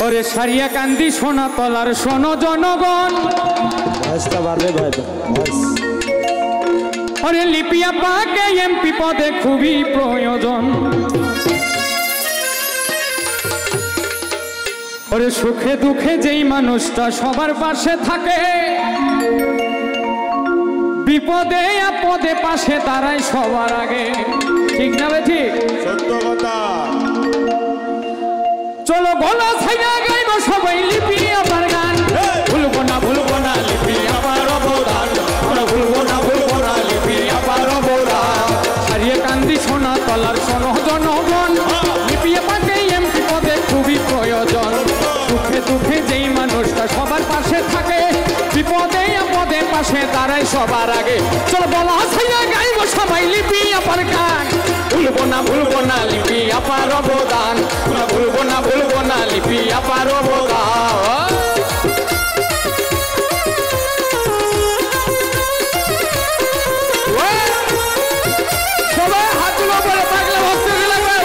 ওরে সারিয়া কান্দি সোনা তলার শোনো জনগণ ওরে লিপি আপাকে এমপি পদে খুবই প্রয়োজন। ওরে সুখে দুঃখে যেই মানুষটা সবার পাশে থাকে, বিপদে আপদে পাশে দাঁড়ায় সবার আগে। ঠিক না বে ঠিক? সত্য কথা। চলো গলা ছাইয়া গাইব সবাই লিপি আপার গান। ভুলবো না লিপি আপার অবদান, আমরা ভুলবো না লিপি আপার অবদান। সারিয়ে কান্দি সোনা তলার শোনো জনগণ, লিপি আপাকে এমপি পদে খুবই প্রয়োজন। সুখে দুঃখে যেই মানুষটা সবার পাশে থাকে, বিপদে আপদে পাশে দাঁড়ায় সবার আগে। চলো গলা ছাইয়া গাইব সবাই লিপি আপার গান। ভুলবো না লিপি আপার অবদান, আমরা ভুলবো না লিপি আপার অবদান। সবাই হাতগুলো পরে থাকলে ভক্ত লাগবে।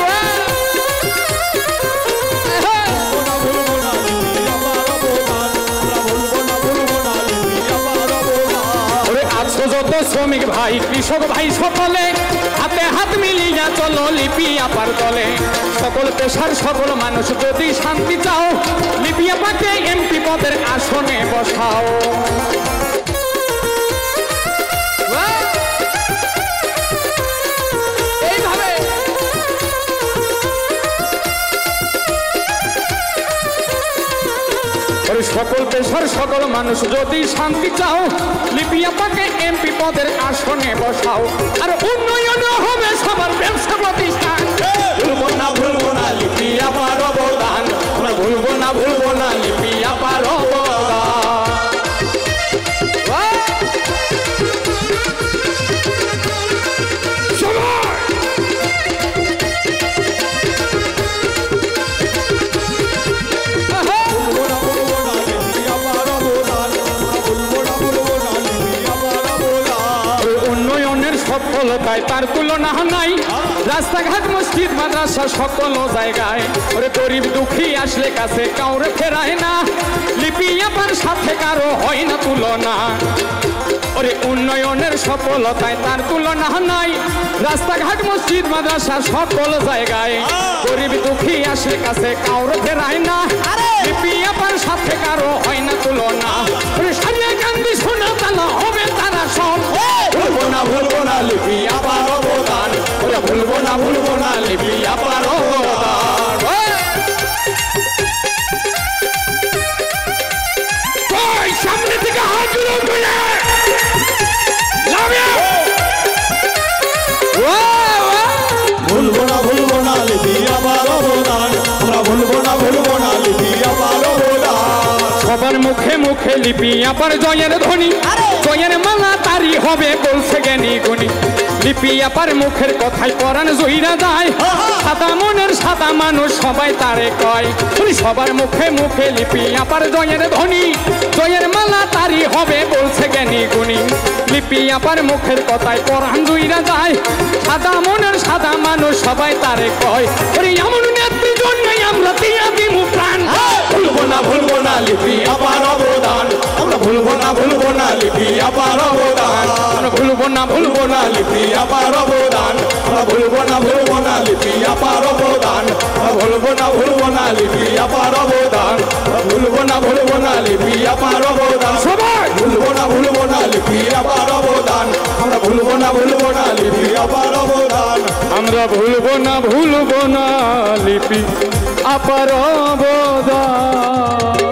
আছো যত শ্রমিক ভাই কৃষক ভাই সকলে, হাতে হাত মিলিয়া চলো লিপি আপার দলে। সকল পেশার সকল মানুষ যদি শান্তি চাও, লিপি আপাকে এমপি পদের আসনে বসাও। এইভাবে সকল পেশার সকল মানুষ যদি শান্তি চাও, লিপি আপাকে এমপি পদের আসনে বসাও। আর উন্নয়ন হবে সবার ব্যবসা প্রতিষ্ঠান। ভুলবো না লিপি আপার অবদান, আমরা ভুলবো না লিপি আপার অবদান। সফলতায় তার তুলনা নাই, রাস্তাঘাট মসজিদ মাদ্রাসা সকল জায়গায়। ওরে গরিব দুঃখী আসলে কাছে কাউরে ফেরায় না, লিপি আপার সাথে কারো হয় না তুলনা। ওরে উন্নয়নের সফলতায় তার তুলনা নাই, রাস্তাঘাট মসজিদ মাদ্রাসা সকল জায়গায়। গরিব দুঃখী আসলে কাছে কাউরে ফেরায় না, লিপি আপার সাথে কারো হয় না তুলনা। ওরে সারিয়া কান্দি সোনা তালা হবে তারা সব। ভুলবো না লিপি আপার অবদান, ওরে ভুলবো না লিপি আপার অবদান। সামনে থেকে হাত তুলে ভুলবো না লিপি আপার অবদান, আমরা ভুলবো না লিপি আপার অবদান। সবার মুখে মুখে লিপি আপার জয়ের ধ্বনি, জয়ের মালা তারি হবে বলছে জ্ঞানী গুণী। লিপি আপার মুখের কথায় পরাণ জইরা যায়, সাদা মনের সাদা মানুষ সবাই তারে কয়। সবার মুখে মুখে লিপি আপার জয়ের ধ্বনি, জয়ের মালা তারি হবে বলছে জ্ঞানী গুণী। লিপি আপার মুখের কথায় পরাণ জইরা যায়, সাদা মনের সাদা মানুষ সবাই তারে কয়। এমন নেত্রীর জন্যই আমরা দিয়া দিমু প্রাণ। ভুলবো না লিপি আপার অবদান, আমরা ভুলবো না লিপি আপার অবদান। আমরা ভুলবো না লিপি আপার অবদান, আমরা ভুলবো না লিপি আপার অবদান। আমরা ভুলবো না লিপি আপার অবদান, ভুলবো না লিপি আপার অবদান। সবাই ভুলবো না লিপি আপার অবদান, আমরা ভুলবো না লিপি আপার অবদান। আমরা ভুলবো না লিপি আপার অবদান।